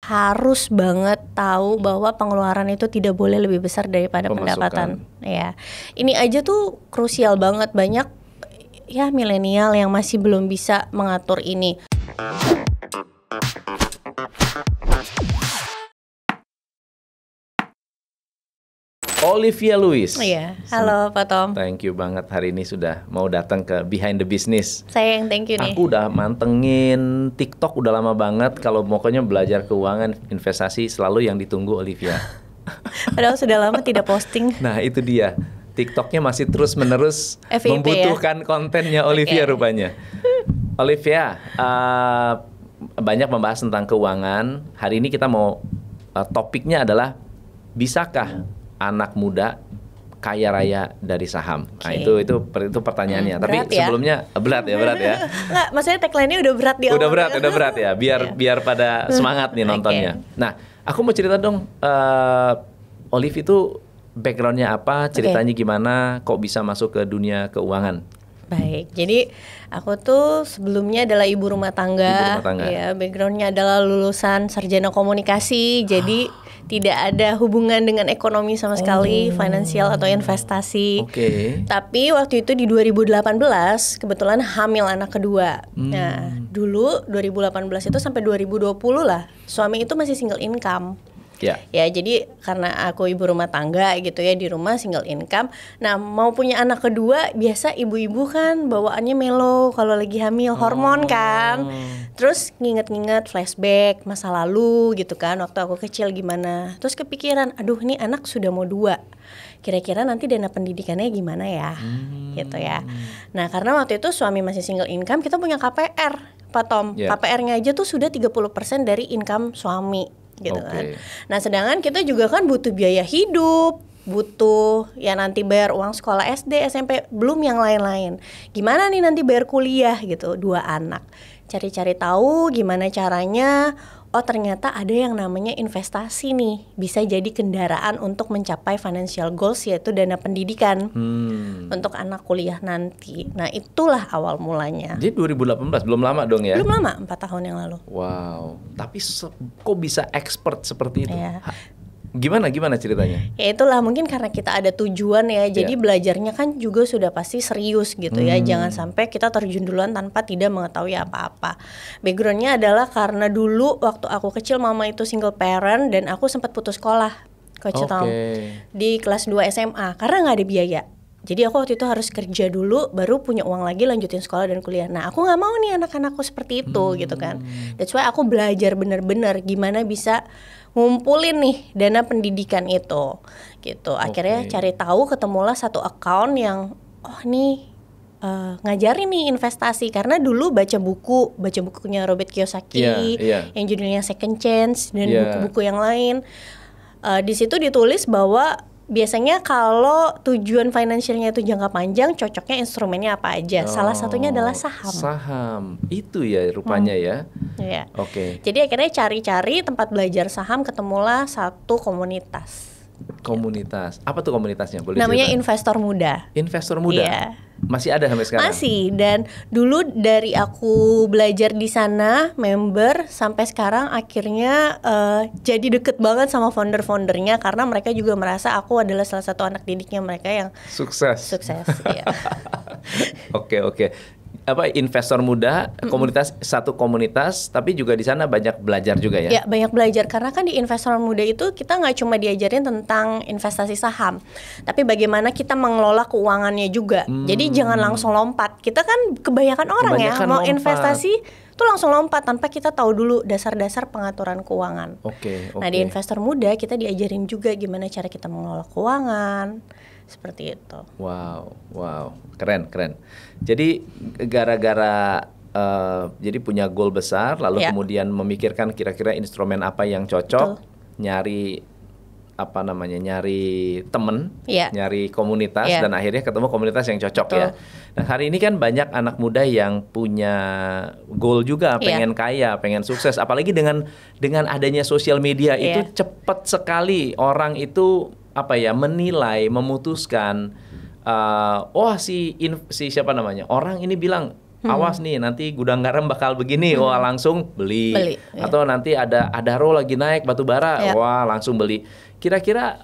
harus banget tahu bahwa pengeluaran itu tidak boleh lebih besar daripada pendapatan. Ya, ini aja tuh krusial banget, banyak ya milenial yang masih belum bisa mengatur ini. Olivia Louis. Iya, halo Pak Tom. Thank you banget hari ini sudah mau datang ke Behind the Business. Saya yang thank you nih. Aku udah mantengin TikTok udah lama banget. Kalau pokoknya belajar keuangan, investasi selalu yang ditunggu Olivia. Padahal sudah lama tidak posting. Nah itu dia. TikToknya masih terus menerus FYP membutuhkan kontennya Olivia rupanya. Olivia, banyak membahas tentang keuangan. Hari ini kita mau topiknya adalah bisakah anak muda kaya raya dari saham? Nah, itu pertanyaannya. Tapi sebelumnya berat ya. Nggak, maksudnya tagline-nya udah berat di awal. Udah berat ya. Biar pada semangat nih nontonnya. Nah, aku mau cerita dong, Olive itu background-nya apa? Ceritanya gimana? Kok bisa masuk ke dunia keuangan? Baik, jadi aku tuh sebelumnya adalah ibu rumah tangga. Ya, background-nya adalah lulusan sarjana komunikasi. Jadi tidak ada hubungan dengan ekonomi sama sekali, finansial atau investasi. Tapi waktu itu di 2018 kebetulan hamil anak kedua. Nah, dulu 2018 itu sampai 2020 lah, suami itu masih single income. Ya, jadi karena aku ibu rumah tangga gitu ya, di rumah single income. Nah, mau punya anak kedua, biasa ibu-ibu kan bawaannya melo kalau lagi hamil, hormon kan. Terus nginget-nginget flashback masa lalu gitu kan, waktu aku kecil gimana. Terus kepikiran, aduh ini anak sudah mau 2. Kira-kira nanti dana pendidikannya gimana ya, gitu ya. Nah, karena waktu itu suami masih single income, kita punya KPR, Pak Tom. KPR-nya aja tuh sudah 30% dari income suami. Gitu kan. Nah, sedangkan kita juga kan butuh biaya hidup, butuh ya nanti bayar uang sekolah SD, SMP, belum yang lain-lain. Gimana nih nanti bayar kuliah gitu, 2 anak. Cari-cari tahu gimana caranya. Oh, ternyata ada yang namanya investasi nih, bisa jadi kendaraan untuk mencapai financial goals, yaitu dana pendidikan untuk anak kuliah nanti. Nah, itulah awal mulanya. Jadi 2018, belum lama dong ya? Belum lama, 4 tahun yang lalu. Wow, tapi kok bisa expert seperti itu? Gimana ceritanya? Ya itulah, mungkin karena kita ada tujuan ya. Jadi belajarnya kan juga sudah pasti serius gitu ya. Jangan sampai kita terjun duluan tanpa tidak mengetahui apa-apa. Backgroundnya adalah karena dulu waktu aku kecil mama itu single parent dan aku sempat putus sekolah, Coach Tom, di kelas 2 SMA karena nggak ada biaya. Jadi aku waktu itu harus kerja dulu, baru punya uang lagi lanjutin sekolah dan kuliah. Nah, aku nggak mau nih anak-anakku seperti itu gitu kan. That's why aku belajar bener-bener gimana bisa ngumpulin nih dana pendidikan itu gitu. Akhirnya cari tahu, ketemulah satu account yang ngajarin nih investasi. Karena dulu baca bukunya Robert Kiyosaki yang judulnya Second Chance dan buku-buku yang lain. Di situ ditulis bahwa biasanya kalau tujuan finansialnya itu jangka panjang, cocoknya instrumennya apa aja. Salah satunya adalah saham. Saham, itu ya rupanya ya. Jadi akhirnya cari-cari tempat belajar saham, ketemulah satu komunitas. Apa tuh komunitasnya? Boleh namanya cerita? Investor Muda. Investor Muda? Iya. Masih ada sampai sekarang? Masih, dan dulu dari aku belajar di sana, member, sampai sekarang akhirnya jadi deket banget sama founder-foundernya karena mereka juga merasa aku adalah salah satu anak didiknya mereka yang sukses. Iya. Oke. Investor Muda, satu komunitas, tapi juga di sana banyak belajar juga ya? Ya, banyak belajar karena kan di Investor Muda itu kita nggak cuma diajarin tentang investasi saham, tapi bagaimana kita mengelola keuangannya juga. Jadi jangan langsung lompat. Kita kan kebanyakan orang mau investasi tuh langsung lompat tanpa kita tahu dulu dasar-dasar pengaturan keuangan. Nah, di Investor Muda kita diajarin juga gimana cara kita mengelola keuangan. Seperti itu. Wow, keren. Jadi gara-gara jadi punya goal besar, lalu kemudian memikirkan kira-kira instrumen apa yang cocok, nyari temen, nyari komunitas, dan akhirnya ketemu komunitas yang cocok ya. Nah, hari ini kan banyak anak muda yang punya goal juga, pengen kaya, pengen sukses, apalagi dengan adanya sosial media itu cepat sekali orang itu menilai, memutuskan, siapa namanya, orang ini bilang Awas nih nanti gudang garam bakal begini, wah langsung beli. Atau nanti ada Adaro lagi naik batu bara, wah langsung beli. Kira-kira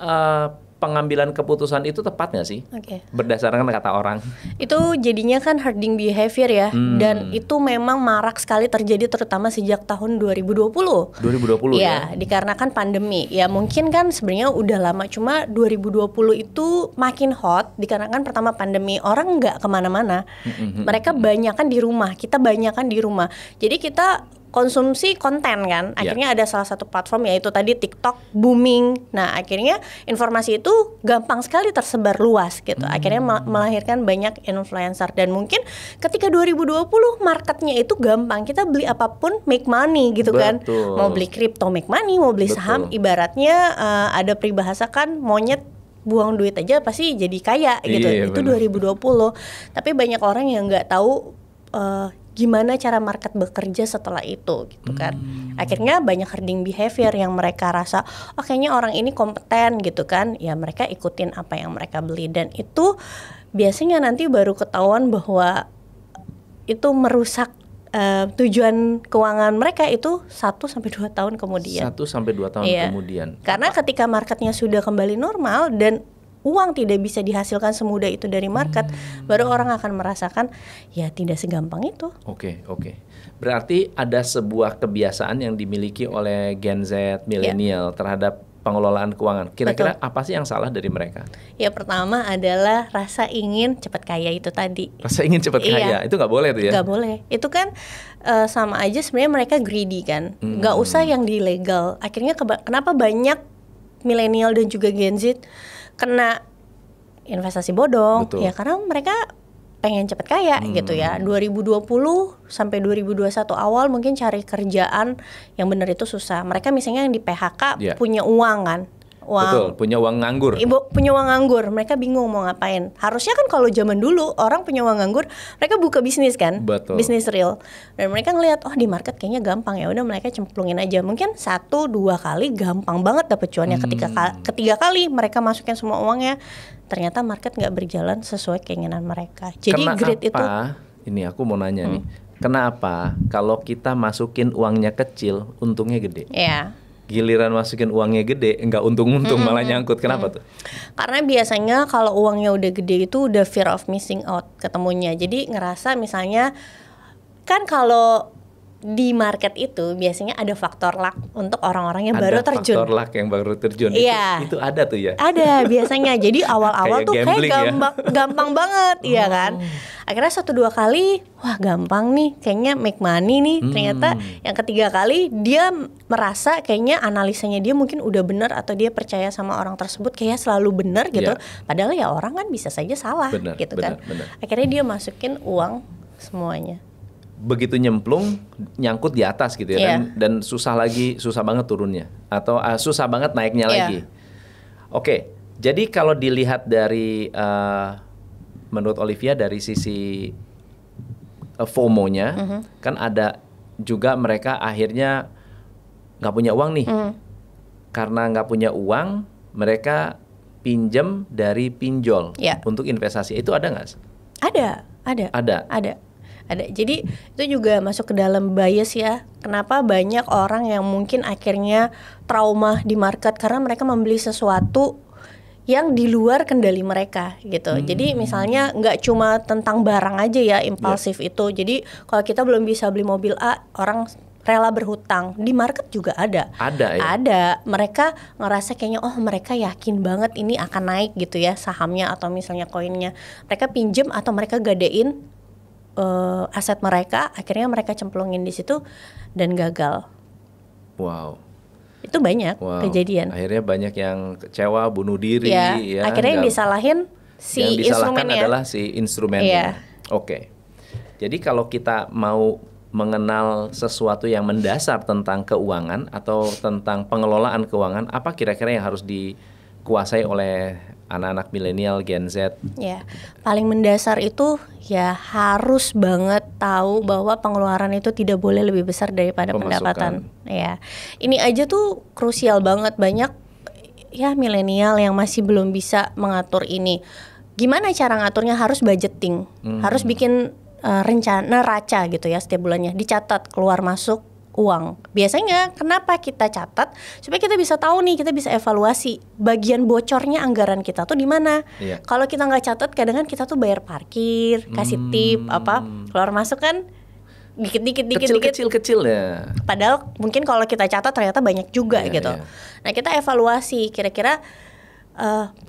pengambilan keputusan itu tepat nggak sih? Berdasarkan kata orang. Itu jadinya kan herding behavior ya, dan itu memang marak sekali terjadi terutama sejak tahun 2020. 2020 ya? Dikarenakan pandemi. Ya mungkin kan sebenarnya udah lama, cuma 2020 itu makin hot dikarenakan pertama pandemi, orang nggak kemana-mana. Mereka banyakan di rumah, kita banyakan di rumah. Jadi kita konsumsi konten kan, akhirnya ada salah satu platform yaitu tadi TikTok booming. Nah akhirnya informasi itu gampang sekali tersebar luas gitu. Akhirnya melahirkan banyak influencer, dan mungkin ketika 2020 marketnya itu gampang, kita beli apapun make money gitu kan. Mau beli kripto make money, mau beli saham, ibaratnya ada peribahasa kan, monyet buang duit aja pasti jadi kaya gitu. Itu bener. 2020. Tapi banyak orang yang nggak tahu gimana cara market bekerja setelah itu gitu kan. Akhirnya banyak herding behavior yang mereka rasa kayaknya orang ini kompeten gitu kan, ya mereka ikutin apa yang mereka beli, dan itu biasanya nanti baru ketahuan bahwa itu merusak tujuan keuangan mereka itu 1-2 tahun kemudian. 1-2 tahun kemudian. Karena ketika marketnya sudah kembali normal dan uang tidak bisa dihasilkan semudah itu dari market, baru orang akan merasakan ya tidak segampang itu. Oke. Berarti ada sebuah kebiasaan yang dimiliki oleh Gen Z, milenial terhadap pengelolaan keuangan. Kira-kira apa sih yang salah dari mereka? Ya pertama adalah rasa ingin cepat kaya itu tadi. Rasa ingin cepat kaya, itu nggak boleh tuh ya? Nggak boleh. Itu kan sama aja sebenarnya mereka greedy kan. Nggak usah yang di legal. Akhirnya kenapa banyak milenial dan juga Gen Z kena investasi bodong? Ya karena mereka pengen cepet kaya gitu ya. 2020 sampai 2021 awal mungkin cari kerjaan yang benar itu susah. Mereka misalnya yang di PHK punya uang kan. Betul, punya uang nganggur. Punya uang nganggur, mereka bingung mau ngapain. Harusnya kan kalau zaman dulu orang punya uang nganggur, mereka buka bisnis kan, bisnis real. Dan mereka ngelihat di market kayaknya gampang, ya udah mereka cemplungin aja. Mungkin 1-2 kali gampang banget dapet cuannya. Ketiga kali mereka masukin semua uangnya, ternyata market nggak berjalan sesuai keinginan mereka. Jadi greed itu. Ini aku mau nanya nih, kenapa kalau kita masukin uangnya kecil, untungnya gede? Giliran masukin uangnya gede, nggak untung-untung malah nyangkut. Kenapa tuh? Karena biasanya kalau uangnya udah gede itu udah fear of missing out ketemunya. Jadi ngerasa misalnya kan kalau di market itu biasanya ada faktor luck untuk orang-orang yang baru terjun. Faktor luck yang baru terjun. Itu ada tuh ya? Ada biasanya. Jadi awal-awal tuh kayak gampang banget, iya kan? Akhirnya 1-2 kali, wah gampang nih, kayaknya make money nih. Ternyata yang ketiga kali dia merasa kayaknya analisanya dia mungkin udah benar, atau dia percaya sama orang tersebut kayak selalu benar gitu. Padahal ya orang kan bisa saja salah gitu kan. Akhirnya dia masukin uang semuanya. Begitu nyemplung, nyangkut di atas gitu ya, dan susah banget turunnya, atau susah banget naiknya lagi. Oke, jadi kalau dilihat dari menurut Olivia dari sisi FOMO-nya, kan ada juga mereka akhirnya nggak punya uang nih. Karena nggak punya uang, mereka pinjam dari pinjol untuk investasi. Itu ada nggak? Ada. Jadi itu juga masuk ke dalam bias ya. Kenapa banyak orang yang mungkin akhirnya trauma di market karena mereka membeli sesuatu yang di luar kendali mereka gitu. Jadi misalnya nggak cuma tentang barang aja ya impulsif itu. Jadi kalau kita belum bisa beli mobil A, orang rela berhutang. Di market juga ada. Ada. Mereka ngerasa kayaknya mereka yakin banget ini akan naik gitu ya sahamnya atau misalnya koinnya. Mereka pinjem atau mereka gadein aset mereka, akhirnya mereka cemplungin di situ dan gagal. Wow. Itu banyak kejadian. Akhirnya banyak yang kecewa, bunuh diri. Akhirnya yang disalahin si instrumennya. Yang disalahkan adalah si instrumennya. Oke. Jadi kalau kita mau mengenal sesuatu yang mendasar tentang keuangan atau tentang pengelolaan keuangan, apa kira-kira yang harus dikuasai oleh anak-anak milenial, Gen Z? Paling mendasar itu ya harus banget tahu bahwa pengeluaran itu tidak boleh lebih besar daripada pendapatan. Ini aja tuh krusial banget. Banyak ya milenial yang masih belum bisa mengatur ini. Gimana cara ngaturnya? Harus budgeting, harus bikin rencana raca gitu ya setiap bulannya, dicatat keluar masuk uang. Biasanya kenapa kita catat? Supaya kita bisa tahu nih, kita bisa evaluasi bagian bocornya anggaran kita tuh di mana. Kalau kita nggak catat, kadang-kadang kita tuh bayar parkir, kasih tip, keluar masuk kan dikit kecil ya. Padahal mungkin kalau kita catat ternyata banyak juga gitu. Nah, kita evaluasi kira-kira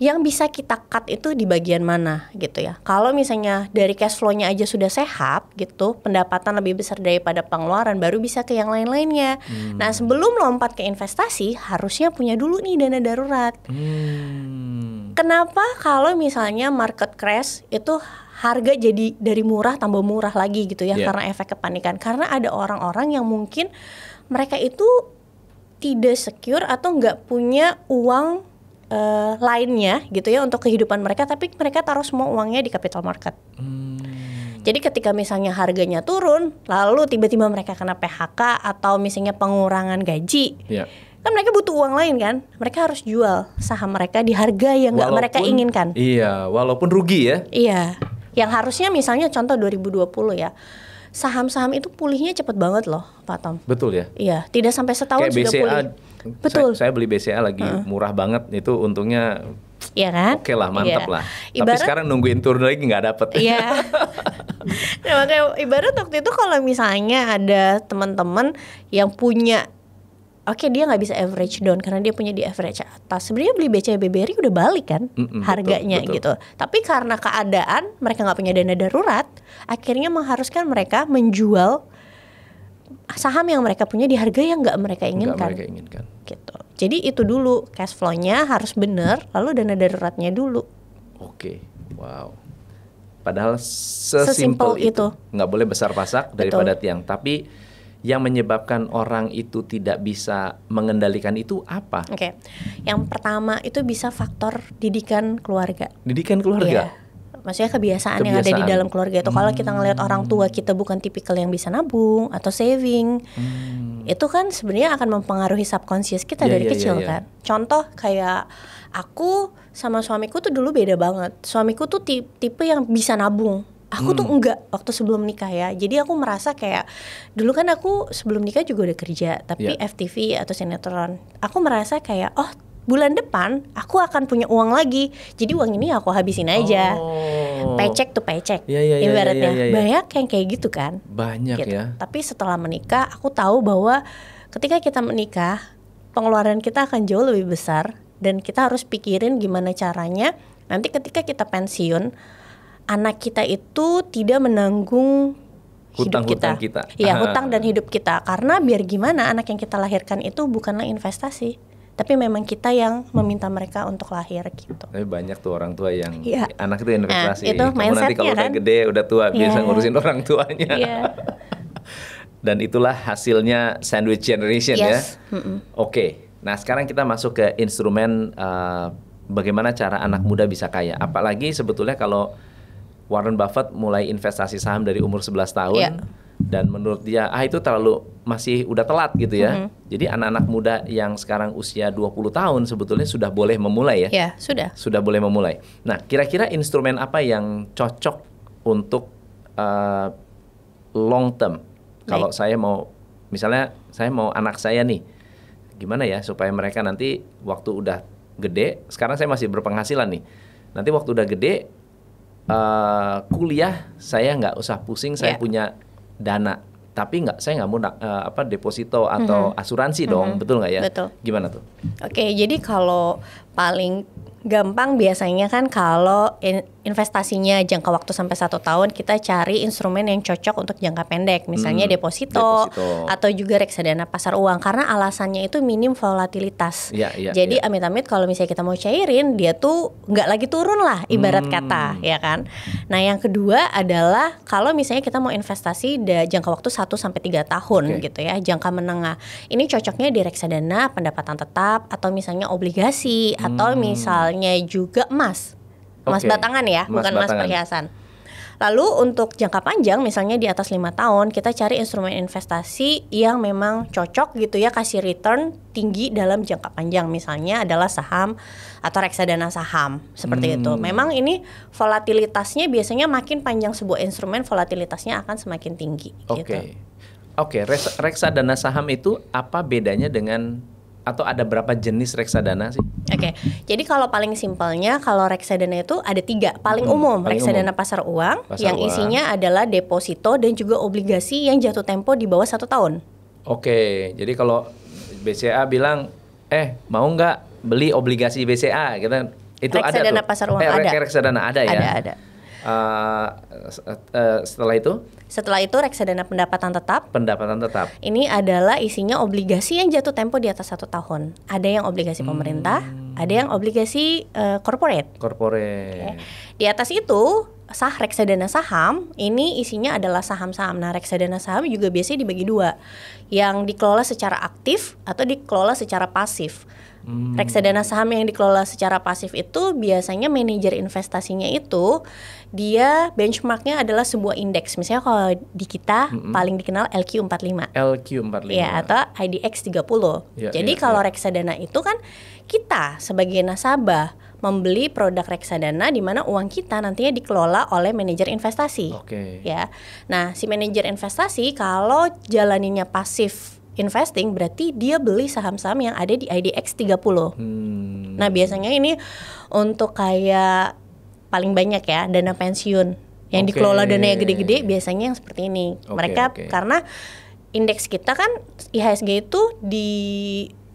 yang bisa kita cut itu di bagian mana gitu ya. Kalau misalnya dari cash flow-nya aja sudah sehat gitu, pendapatan lebih besar daripada pengeluaran, baru bisa ke yang lain-lainnya. Nah, sebelum lompat ke investasi harusnya punya dulu nih dana darurat. Kenapa kalau misalnya market crash itu harga jadi dari murah tambah murah lagi gitu ya, karena efek kepanikan. Karena ada orang-orang yang mungkin mereka itu tidak secure atau nggak punya uang lainnya gitu ya untuk kehidupan mereka, tapi mereka taruh semua uangnya di capital market. Jadi ketika misalnya harganya turun, lalu tiba-tiba mereka kena PHK atau misalnya pengurangan gaji, kan mereka butuh uang lain kan, mereka harus jual saham mereka di harga yang nggak mereka inginkan. Iya, walaupun rugi ya. Iya, yang harusnya misalnya contoh 2020 ya, saham-saham itu pulihnya cepet banget loh, Pak Tom. Betul ya. Iya, tidak sampai setahun sudah pulih. Betul. Saya beli BCA lagi murah banget, itu untungnya. Iya kan? Oke lah, mantap lah. Tapi sekarang nungguin turun lagi nggak dapet. Iya. Nah, makanya ibarat waktu itu kalau misalnya ada teman-teman yang punya, dia nggak bisa average down karena dia punya di average atas. Sebenarnya beli BCA BBRI udah balik kan harganya betul. Gitu. Tapi karena keadaan mereka nggak punya dana darurat, akhirnya mengharuskan mereka menjual saham yang mereka punya di harga yang nggak mereka inginkan. Gitu. Jadi itu dulu, cash flow-nya harus benar, lalu dana daruratnya dulu. Oke, wow. Padahal sesimpel itu. Nggak boleh besar pasak daripada tiang. Tapi yang menyebabkan orang itu tidak bisa mengendalikan itu apa? Yang pertama itu bisa faktor didikan keluarga. Didikan keluarga? Iya. Maksudnya kebiasaan yang ada di dalam keluarga itu. Kalau kita ngelihat orang tua kita bukan tipikal yang bisa nabung atau saving, itu kan sebenarnya akan mempengaruhi subconscious kita dari kecil kan. Contoh kayak aku sama suamiku tuh dulu beda banget. Suamiku tuh tipe yang bisa nabung. Aku tuh enggak waktu sebelum nikah ya. Jadi aku merasa kayak dulu kan aku sebelum nikah juga udah kerja, tapi FTV atau sinetron. Aku merasa kayak bulan depan aku akan punya uang lagi, jadi uang ini aku habisin aja. Paycheck to paycheck, ibaratnya. Banyak yang kayak gitu kan. Banyak gitu. Ya. Tapi setelah menikah, aku tahu bahwa ketika kita menikah, pengeluaran kita akan jauh lebih besar, dan kita harus pikirin gimana caranya nanti ketika kita pensiun, anak kita itu tidak menanggung hidup kita. Iya, hutang dan hidup kita. Karena biar gimana anak yang kita lahirkan itu bukanlah investasi, tapi memang kita yang meminta mereka untuk lahir gitu. Tapi banyak tuh orang tua yang anak itu investasi. Itu kamu nanti kalau udah gede, udah tua, biasa ngurusin orang tuanya. Dan itulah hasilnya sandwich generation ya. Oke, nah sekarang kita masuk ke instrumen bagaimana cara anak muda bisa kaya. Apalagi sebetulnya kalau Warren Buffett mulai investasi saham dari umur 11 tahun. Dan menurut dia itu masih udah telat gitu ya. Jadi anak-anak muda yang sekarang usia 20 tahun sebetulnya sudah boleh memulai ya. Iya, sudah boleh memulai. Nah, kira-kira instrumen apa yang cocok untuk long term? Kalau saya mau, misalnya saya mau anak saya nih, gimana ya supaya mereka nanti waktu udah gede, sekarang saya masih berpenghasilan nih. Nanti waktu udah gede kuliah saya nggak usah pusing, saya punya dana, tapi saya nggak mau deposito atau asuransi dong, betul nggak ya? Betul. Gimana tuh? Oke, jadi kalau paling gampang biasanya kan kalau investasinya jangka waktu sampai 1 tahun, kita cari instrumen yang cocok untuk jangka pendek, misalnya deposito atau juga reksadana pasar uang, karena alasannya itu minim volatilitas. Jadi amit-amit kalau misalnya kita mau cairin, dia tuh nggak lagi turun lah ibarat kata, ya kan. Nah yang kedua adalah kalau misalnya kita mau investasi jangka waktu 1-3 tahun gitu ya, jangka menengah. Ini cocoknya di reksadana pendapatan tetap atau misalnya obligasi atau misalnya juga emas batangan ya, bukan emas perhiasan. Lalu untuk jangka panjang misalnya di atas 5 tahun kita cari instrumen investasi yang memang cocok gitu ya, kasih return tinggi dalam jangka panjang. Misalnya adalah saham atau reksadana saham seperti itu. Memang ini volatilitasnya biasanya makin panjang sebuah instrumen, volatilitasnya akan semakin tinggi. Oke, reksadana saham itu apa bedanya dengan, atau ada berapa jenis reksadana sih? Jadi kalau paling simpelnya, kalau reksadana itu ada 3 paling umum. Reksadana pasar uang yang isinya adalah deposito dan juga obligasi yang jatuh tempo di bawah 1 tahun. Jadi kalau BCA bilang, mau nggak beli obligasi BCA, gitu, itu reksadana ada tuh. Pasar uang ada. Reksadana ada ya. Ada. Setelah itu reksadana pendapatan tetap. Pendapatan tetap. Ini adalah isinya obligasi yang jatuh tempo di atas 1 tahun. Ada yang obligasi pemerintah, ada yang obligasi corporate. Di atas itu reksadana saham ini isinya adalah saham-saham. Nah, reksadana saham juga biasanya dibagi 2, yang dikelola secara aktif atau dikelola secara pasif. Reksadana saham yang dikelola secara pasif itu biasanya manajer investasinya itu dia benchmarknya adalah sebuah indeks. Misalnya kalau di kita paling dikenal LQ45. Ya, atau IDX 30. Jadi kalau reksadana itu kan kita sebagai nasabah membeli produk reksadana di mana uang kita nantinya dikelola oleh manajer investasi. Ya. Nah, si manajer investasi kalau jalaninnya pasif investing berarti dia beli saham-saham yang ada di IDX 30. Nah, biasanya ini untuk kayak paling banyak ya dana pensiun yang dikelola dananya gede-gede, biasanya yang seperti ini. Mereka karena indeks kita kan IHSG itu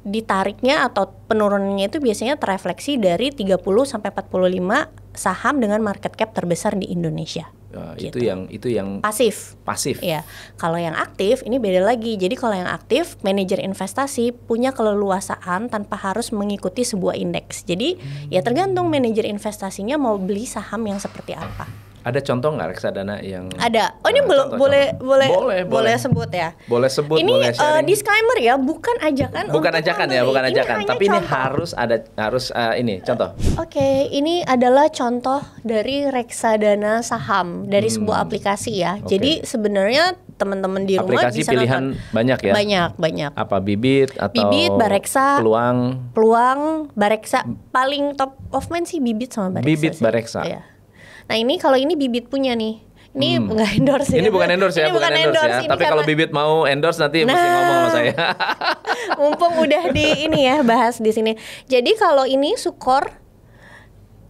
ditariknya atau penurunannya itu biasanya terefleksi dari 30 sampai 45 saham dengan market cap terbesar di Indonesia. Itu yang pasif. Ya. Kalau yang aktif ini beda lagi. Jadi kalau yang aktif, manajer investasi punya keleluasaan tanpa harus mengikuti sebuah indeks. Jadi ya tergantung manajer investasinya mau beli saham yang seperti apa. Ada contoh nggak reksadana yang ada? Ini boleh sebut ya. Boleh sebut. Ini boleh sharing. Disclaimer ya, bukan ajakan. Bukan ajakan. Tapi ini harus ini contoh. Ini adalah contoh dari reksadana saham dari sebuah aplikasi ya. Jadi sebenarnya teman-teman di rumah aplikasi bisa pilihan nonton. banyak ya. Banyak. Apa Bibit atau Bareksa, Peluang, Bareksa. Paling top of mind sih Bibit sama Bareksa. Bareksa. Ya. Nah, kalau ini Bibit punya nih. Ini nggak endorse ya. Ini bukan endorse ya. Tapi kalau Bibit mau endorse nanti mesti ngomong sama saya. Mumpung udah bahas di sini. Jadi kalau ini Sukor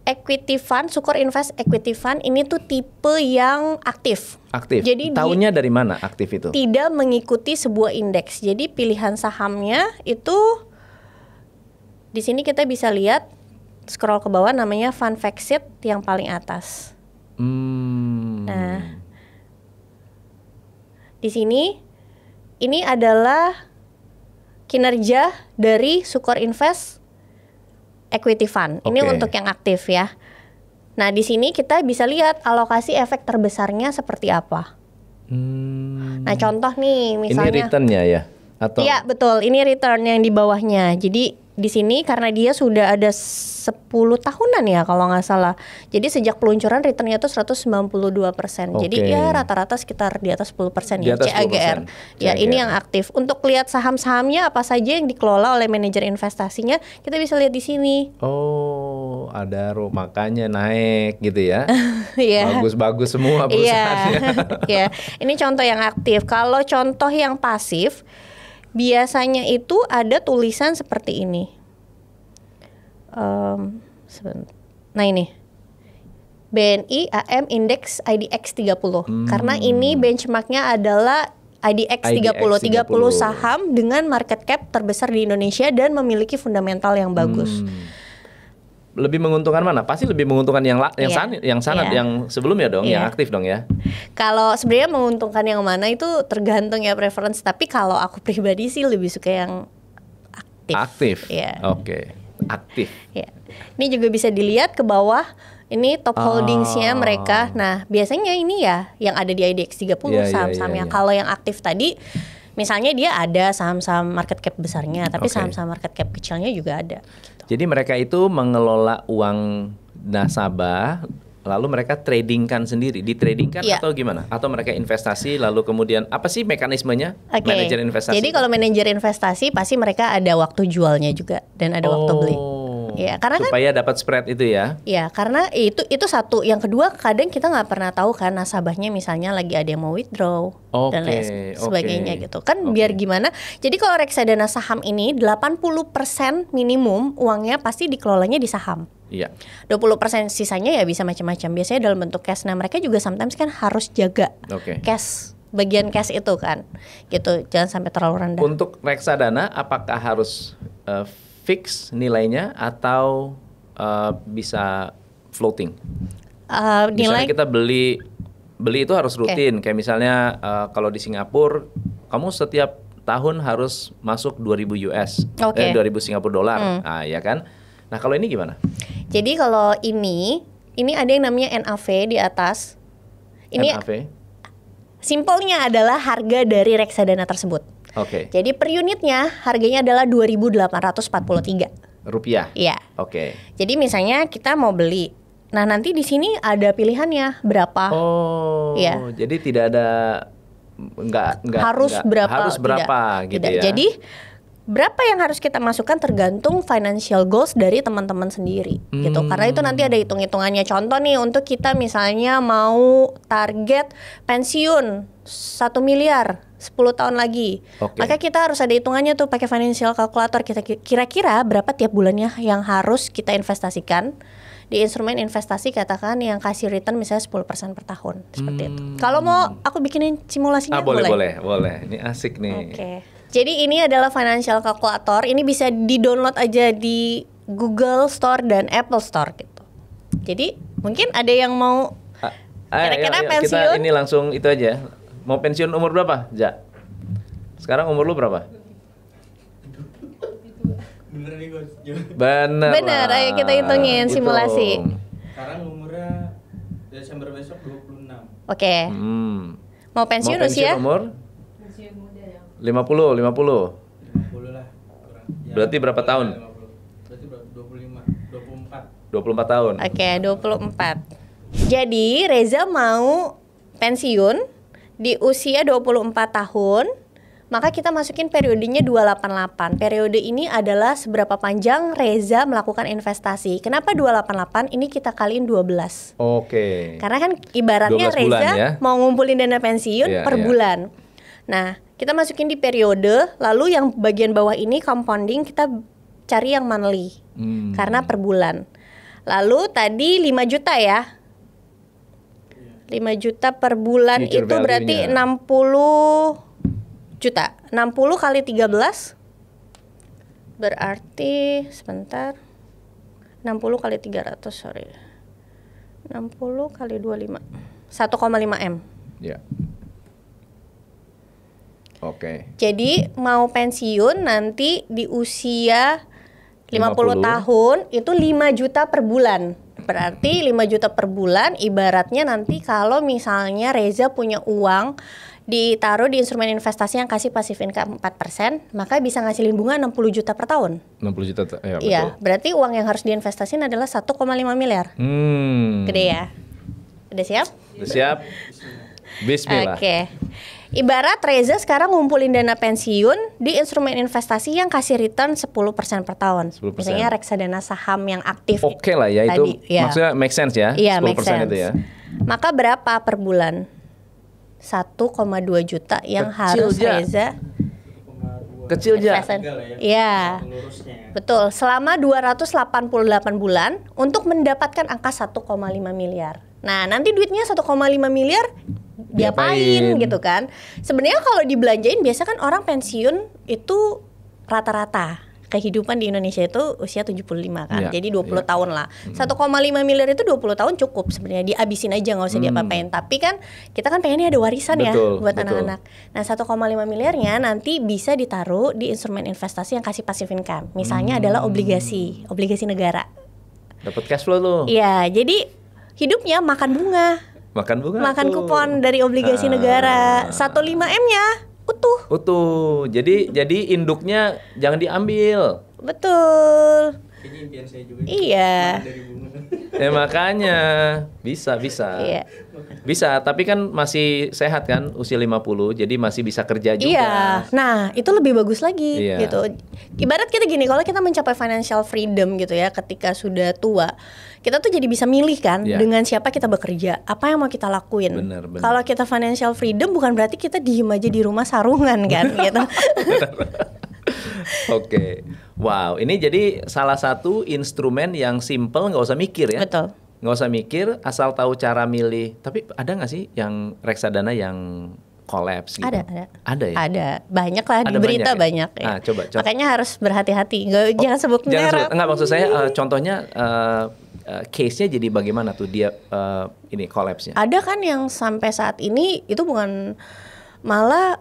Equity Fund, Sukor Invest Equity Fund ini tuh tipe yang aktif. Jadi tahunnya dari mana aktif itu? Tidak mengikuti sebuah indeks. Jadi pilihan sahamnya itu di sini kita bisa lihat, scroll ke bawah, namanya Fund Factsheet yang paling atas. Nah, di sini ini adalah kinerja dari Sukor Invest Equity Fund. Ini untuk yang aktif ya. Nah, di sini kita bisa lihat alokasi efek terbesarnya seperti apa. Nah, contoh nih misalnya. Ini returnnya ya? Iya, betul. Ini return yang di bawahnya. Jadi di sini karena dia sudah ada 10 tahunan ya kalau nggak salah. Jadi sejak peluncuran returnnya itu 192%. Jadi ya rata-rata sekitar di atas 10% ya, CAGR. Ya, ini yang aktif. Untuk lihat saham-sahamnya apa saja yang dikelola oleh manajer investasinya, kita bisa lihat di sini. Ada makanya naik gitu ya. Bagus-bagus semua perusahaannya. Iya. Ini contoh yang aktif. Kalau contoh yang pasif, biasanya itu ada tulisan seperti ini. Nah, ini BNI AM Index IDX 30. Karena ini benchmarknya adalah IDX 30 saham dengan market cap terbesar di Indonesia dan memiliki fundamental yang bagus. Lebih menguntungkan mana? Pasti lebih menguntungkan yang sebelumnya dong, yang aktif dong ya. Kalau sebenarnya menguntungkan yang mana itu tergantung ya preference, tapi kalau aku pribadi sih lebih suka yang aktif. Aktif. Ya. Ini juga bisa dilihat ke bawah. Ini top holdingsnya mereka. Nah, biasanya ini ya yang ada di IDX 30 saham-sahamnya. Kalau yang aktif tadi misalnya dia ada saham-saham market cap besarnya, tapi saham-saham market cap kecilnya juga ada. Jadi mereka itu mengelola uang nasabah lalu mereka tradingkan sendiri, ditradingkan Iya. atau gimana? Atau mereka investasi lalu kemudian apa sih mekanismenya manajer investasi? Jadi kalau manajer investasi pasti mereka ada waktu jualnya juga dan ada waktu beli. Ya, karena supaya dapat spread itu ya. Ya, karena itu satu. Yang kedua, kadang kita nggak pernah tahu kan nasabahnya misalnya lagi ada yang mau withdraw dan lain sebagainya gitu. Kan biar gimana? Jadi kalau reksadana saham ini 80% minimum uangnya pasti dikelolanya di saham. Iya. 20% sisanya ya bisa macam-macam. Biasanya dalam bentuk cash. Nah, mereka juga sometimes kan harus jaga cash, bagian cash itu kan. Gitu, jangan sampai terlalu rendah. Untuk reksadana apakah harus fix nilainya atau bisa floating? Misalnya kita beli itu harus rutin. Kayak misalnya kalau di Singapura kamu setiap tahun harus masuk 2.000 US, 2.000 Singapura dolar. Nah, ya kan? Nah, kalau ini gimana? Jadi kalau ini ada yang namanya NAV di atas. Ini NAV? Simpelnya adalah harga dari reksadana tersebut. Jadi per unitnya harganya adalah 2.843 rupiah. Iya. Jadi misalnya kita mau beli. Nah, nanti di sini ada pilihannya berapa. Iya. Jadi tidak ada harus berapa gitu tidak. ya. Jadi berapa yang harus kita masukkan tergantung financial goals dari teman-teman sendiri gitu. Karena itu nanti ada hitung-hitungannya. Contoh nih, untuk kita misalnya mau target pensiun 1 miliar 10 tahun lagi. Maka kita harus ada hitungannya tuh pakai financial calculator. Kita kira-kira berapa tiap bulannya yang harus kita investasikan di instrumen investasi, katakan yang kasih return misalnya 10% per tahun, seperti itu. Kalau mau aku bikinin simulasinya boleh. Ini asik nih. Jadi ini adalah financial calculator. Ini bisa di-download aja di Google Store dan Apple Store gitu. Jadi mungkin ada yang mau kira-kira pensiun. Kita ini langsung itu aja. Mau pensiun umur berapa, Ja? Sekarang umur lu berapa? Bener, ayo kita hitungin simulasi. Sekarang umurnya Desember besok 26. Mau pensiun usia? Umur? 50 lah kurang. Berarti berapa tahun? Berarti 24 tahun. 24. Jadi Reza mau pensiun di usia 24 tahun, maka kita masukin periodenya 288. Periode ini adalah seberapa panjang Reza melakukan investasi. Kenapa 288? Ini kita kaliin 12. Karena kan ibaratnya Reza mau ngumpulin dana pensiun per bulan. Nah, kita masukin di periode, lalu yang bagian bawah ini compounding kita cari yang monthly. Karena per bulan. Lalu tadi 5 juta ya. 5 juta per bulan future itu berarti 60 juta. 60 kali 13 berarti sebentar. 60 kali 300, sorry. 60 kali 25. 1,5 M. Ya. Jadi mau pensiun nanti di usia 50 tahun itu 5 juta per bulan. Berarti 5 juta per bulan ibaratnya nanti kalau misalnya Reza punya uang ditaruh di instrumen investasi yang kasih passive income 4%, maka bisa ngasilin bunga 60 juta per tahun. 60 juta, ya betul. Iya, berarti uang yang harus diinvestasiin adalah 1,5 miliar. Gede ya? Udah siap? Udah siap. Bismillah. Ibarat Reza sekarang ngumpulin dana pensiun di instrumen investasi yang kasih return 10% per tahun. 10%. Misalnya reksadana saham yang aktif. Lah ya, tadi, itu maksudnya make sense ya? Iya, 10% make sense. itu ya. Maka berapa per bulan? 1,2 juta yang harus Reza. Kecil aja. Iya. Betul, selama 288 bulan untuk mendapatkan angka 1,5 miliar. Nah, nanti duitnya 1,5 miliar diapain gitu kan. Sebenarnya kalau dibelanjain biasa kan orang pensiun itu rata-rata kehidupan di Indonesia itu usia 75 kan. Jadi 20 tahun lah. 1,5 miliar itu 20 tahun cukup sebenarnya, dihabisin aja nggak usah diapa-apain. Tapi kan kita kan pengennya ada warisan buat anak-anak. Nah, 1,5 miliarnya nanti bisa ditaruh di instrumen investasi yang kasih passive income. Misalnya adalah obligasi negara. Dapat cash flow tuh. Iya, jadi hidupnya makan bunga. Makan kupon dari obligasi negara. 1,5M-nya utuh. Jadi induknya jangan diambil. Betul. Kayaknya impian saya juga. Iya. Dari bunga. Makanya bisa. Iya. Bisa, tapi kan masih sehat kan usia 50, jadi masih bisa kerja juga. Iya. Nah, itu lebih bagus lagi Iya. gitu. Ibarat kita gini, kalau kita mencapai financial freedom gitu ya ketika sudah tua, kita tuh jadi bisa milih kan Iya. dengan siapa kita bekerja, apa yang mau kita lakuin. Bener. Kalau kita financial freedom bukan berarti kita diem aja di rumah sarungan kan gitu. Oke. Wow, ini jadi salah satu instrumen yang simple, nggak usah mikir ya. Betul. Nggak usah mikir, asal tahu cara milih. Tapi ada nggak sih yang reksadana yang kolaps gitu? Ada. Ada ya? Ada. Banyak lah di Ada berita banyak banyak ya? ya. Nah, coba. Makanya harus berhati-hati. Jangan sebut Jangan merek. sebut, enggak, maksud saya contohnya case-nya jadi bagaimana tuh dia ini collapse-nya? Ada kan yang sampai saat ini itu bukan, malah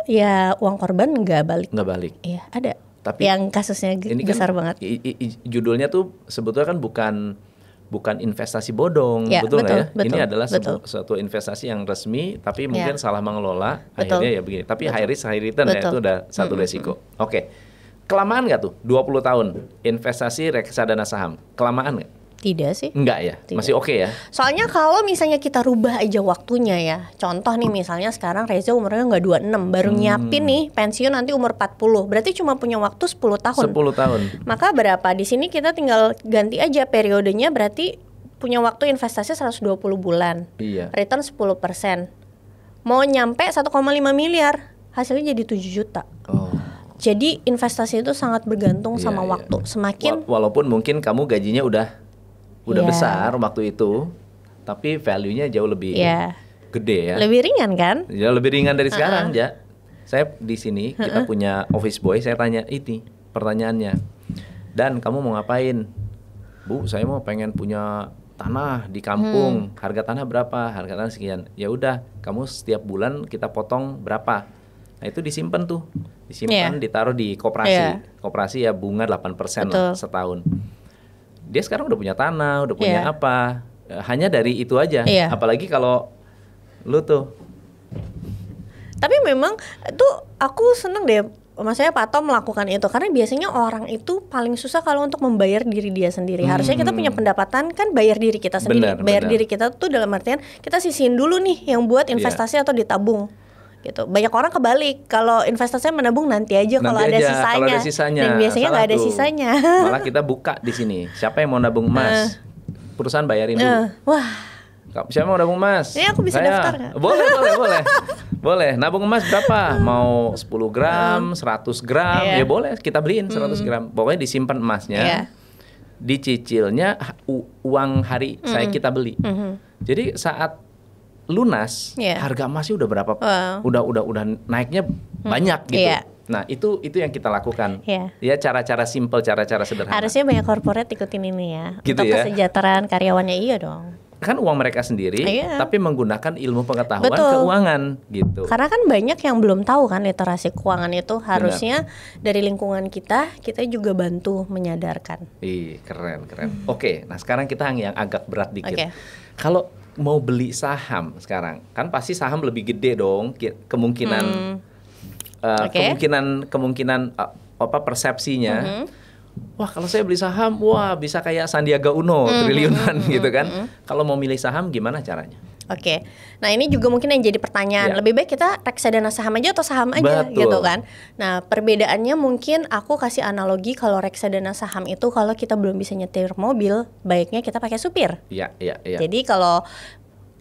ya uang korban nggak balik. Nggak balik. Iya, ada. Tapi yang kasusnya ini besar kan, banget. Judulnya tuh sebetulnya kan bukan investasi bodong, Ya, betul nggak ya? betul, Ini adalah betul. suatu investasi yang resmi, tapi mungkin Ya. salah mengelola, Betul. akhirnya ya begini. Tapi Betul. high risk, high return ya, Betul. itu udah satu resiko. Oke, kelamaan nggak tuh 20 tahun investasi reksadana saham? Kelamaan nggak? Tidak sih. Enggak ya, Tidak. masih oke ya? Soalnya kalau misalnya kita rubah aja waktunya ya. Contoh nih misalnya sekarang Reza umurnya nggak 26, baru nyiapin nih pensiun nanti umur 40. Berarti cuma punya waktu 10 tahun. 10 tahun. Maka berapa? Di sini kita tinggal ganti aja periodenya, berarti punya waktu investasi 120 bulan. Iya. Return 10%. Mau nyampe 1,5 miliar, hasilnya jadi 7 juta. Oh. Jadi investasi itu sangat bergantung Iya, sama iya. waktu. Semakin Walaupun mungkin kamu gajinya udah Iya. besar waktu itu, tapi value-nya jauh lebih Iya. gede ya. lebih ringan kan? Ya lebih ringan dari sekarang, Ja. Saya di sini kita punya office boy, saya tanya ini pertanyaannya. Dan kamu mau ngapain? Bu, saya mau pengen punya tanah di kampung. Harga tanah berapa? Harga tanah sekian. Ya udah, kamu setiap bulan kita potong berapa? Nah, itu disimpan tuh. Disimpan, Iya. ditaruh di koperasi. Iya. Koperasi ya bunga 8% Betul. lah setahun. Dia sekarang udah punya tanah, udah punya Iya. apa? Hanya dari itu aja. Iya. Apalagi kalau lu tuh Tapi memang tuh aku seneng deh, maksudnya Pak Tom melakukan itu, karena biasanya orang itu paling susah kalau untuk membayar diri dia sendiri. Harusnya kita punya pendapatan kan bayar diri kita sendiri. Benar, bayar benar. diri kita tuh dalam artian kita sisihin dulu nih yang buat investasi atau ditabung. Gitu. Banyak orang kebalik, kalau investasinya menabung nanti aja kalau nanti ada aja, sisanya. kalau ada sisanya. Dan biasanya Salah nggak ada tuh. sisanya. Malah kita buka di sini. Siapa yang mau nabung emas? Perusahaan bayarin dulu. Wah, Siapa mau nabung emas? Ini aku bisa Saya. daftar nggak? Boleh. Boleh. Nabung emas berapa? Mau 10 gram, 100 gram, Iya. ya boleh kita beliin 100 gram. Pokoknya disimpan emasnya. Iya. Dicicilnya uang hari saya kita beli. Jadi saat lunas, Iya. harga emasnya udah berapa? Wow. Udah naiknya banyak gitu. Iya. Nah, itu yang kita lakukan. Iya. Ya cara-cara simple, cara-cara sederhana. harusnya banyak corporate ikutin ini ya. Gitu Untuk ya. kesejahteraan karyawannya, iya dong. Kan uang mereka sendiri, Iya. tapi menggunakan ilmu pengetahuan Betul. keuangan gitu. Karena kan banyak yang belum tahu kan literasi keuangan itu. Harusnya dari lingkungan kita juga bantu menyadarkan. Ih, keren. Oke, nah sekarang kita yang agak berat dikit. Oke. Kalau mau beli saham sekarang, kan pasti saham lebih gede dong kemungkinan Oke. kemungkinan apa persepsinya. Wah, kalau saya beli saham, wah bisa kayak Sandiaga Uno triliunan gitu kan. Kalau mau milih saham gimana caranya? Oke, nah ini juga mungkin yang jadi pertanyaan. Ya. Lebih baik kita reksadana saham aja atau saham aja Betul. gitu kan. Nah perbedaannya mungkin aku kasih analogi, kalau reksadana saham itu kalau kita belum bisa nyetir mobil, baiknya kita pakai supir. Iya. Jadi kalau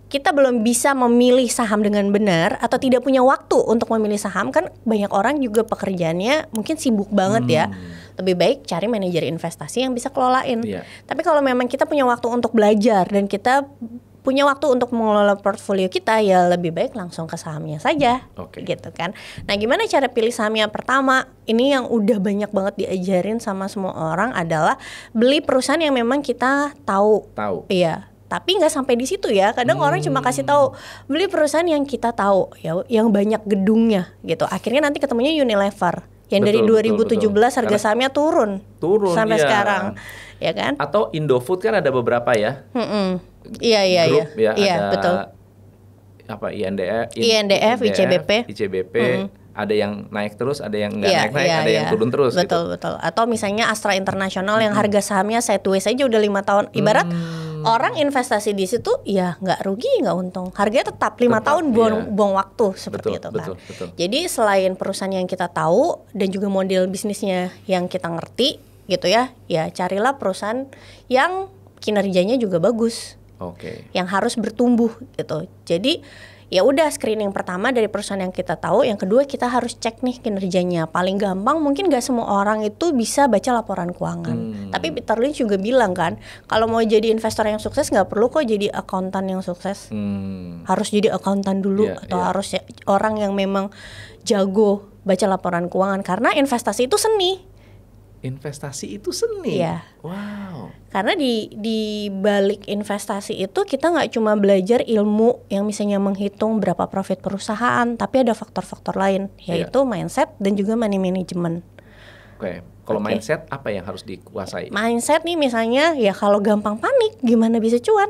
kita belum bisa memilih saham dengan benar atau tidak punya waktu untuk memilih saham, kan banyak orang juga pekerjaannya mungkin sibuk banget ya. Lebih baik cari manajer investasi yang bisa kelolain. Iya. Tapi kalau memang kita punya waktu untuk belajar dan kita punya waktu untuk mengelola portfolio kita, ya lebih baik langsung ke sahamnya saja. Oke. Gitu kan. Nah, gimana cara pilih sahamnya? Pertama, ini yang udah banyak banget diajarin sama semua orang adalah beli perusahaan yang memang kita tahu. Tahu. Iya. Tapi nggak sampai di situ ya. Kadang orang cuma kasih tahu beli perusahaan yang kita tahu, ya, yang banyak gedungnya gitu. Akhirnya nanti ketemunya Unilever yang dari Betul, 2017 betul. harga sahamnya turun sampai iya. sekarang, ya kan? Atau Indofood kan ada beberapa ya. Iya. Grup ya, Iya, ada betul. apa INDF, ICBP. ada yang naik terus, ada yang nggak naik-naik, ada yang turun terus. Betul. Atau misalnya Astra International yang harga sahamnya sideways aja udah 5 tahun. Ibarat orang investasi di situ ya nggak rugi, nggak untung. Harganya tetap 5 tahun buang waktu seperti itu kan. Betul. Jadi selain perusahaan yang kita tahu dan juga model bisnisnya yang kita ngerti gitu ya carilah perusahaan yang kinerjanya juga bagus. Yang harus bertumbuh gitu. Jadi ya udah screening pertama dari perusahaan yang kita tahu, yang kedua kita harus cek nih kinerjanya. Paling gampang mungkin gak semua orang itu bisa baca laporan keuangan. Tapi Peter Lynch juga bilang kan, kalau mau jadi investor yang sukses nggak perlu kok jadi akuntan yang sukses. Harus jadi akuntan dulu atau harus orang yang memang jago baca laporan keuangan, karena investasi itu seni. Investasi itu seni. Iya. Wow. Karena di balik investasi itu kita nggak cuma belajar ilmu yang misalnya menghitung berapa profit perusahaan, tapi ada faktor-faktor lain, yaitu mindset dan juga money management. Kalau mindset apa yang harus dikuasai? Mindset nih misalnya ya kalau gampang panik gimana bisa cuan?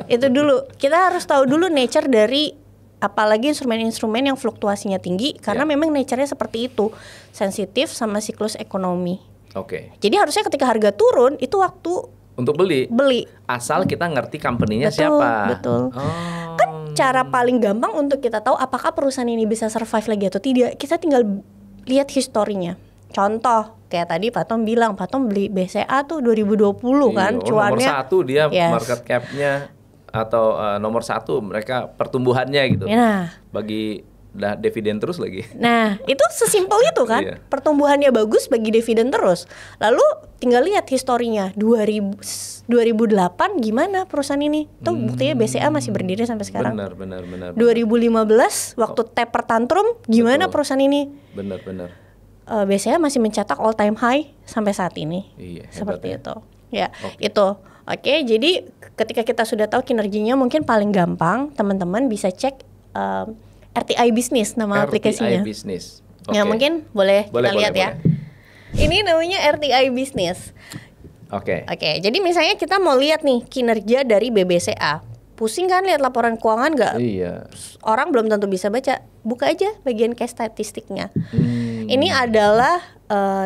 Itu dulu. Kita harus tahu dulu nature dari apalagi instrumen-instrumen yang fluktuasinya tinggi, karena memang nature-nya seperti itu, sensitif sama siklus ekonomi. Jadi harusnya ketika harga turun itu waktu untuk beli. Asal kita ngerti company-nya siapa. Betul. Kan cara paling gampang untuk kita tahu apakah perusahaan ini bisa survive lagi atau tidak, kita tinggal lihat historinya. Contoh kayak tadi Pak Tom bilang, Pak Tom beli BCA tuh 2020 kan, cuannya nomor 1 dia market cap-nya atau nomor 1 mereka pertumbuhannya gitu. Bagi dividen terus lagi. Nah, itu sesimpel itu kan. Pertumbuhannya bagus, bagi dividen terus. Lalu tinggal lihat historinya 2008 gimana perusahaan ini. Tuh buktinya BCA masih berdiri sampai sekarang. Benar. 2015 waktu taper tantrum gimana perusahaan ini. Benar. BCA masih mencetak all time high sampai saat ini. Seperti itu. Itu. Jadi ketika kita sudah tahu kinerjanya, mungkin paling gampang teman-teman bisa cek RTI Business nama aplikasinya. RTI Business. Ya mungkin boleh kita lihat ya. Ini namanya RTI Business. Jadi misalnya kita mau lihat nih kinerja dari BBCA. Pusing kan lihat laporan keuangan nggak? Orang belum tentu bisa baca. Buka aja bagian case statistiknya. Ini adalah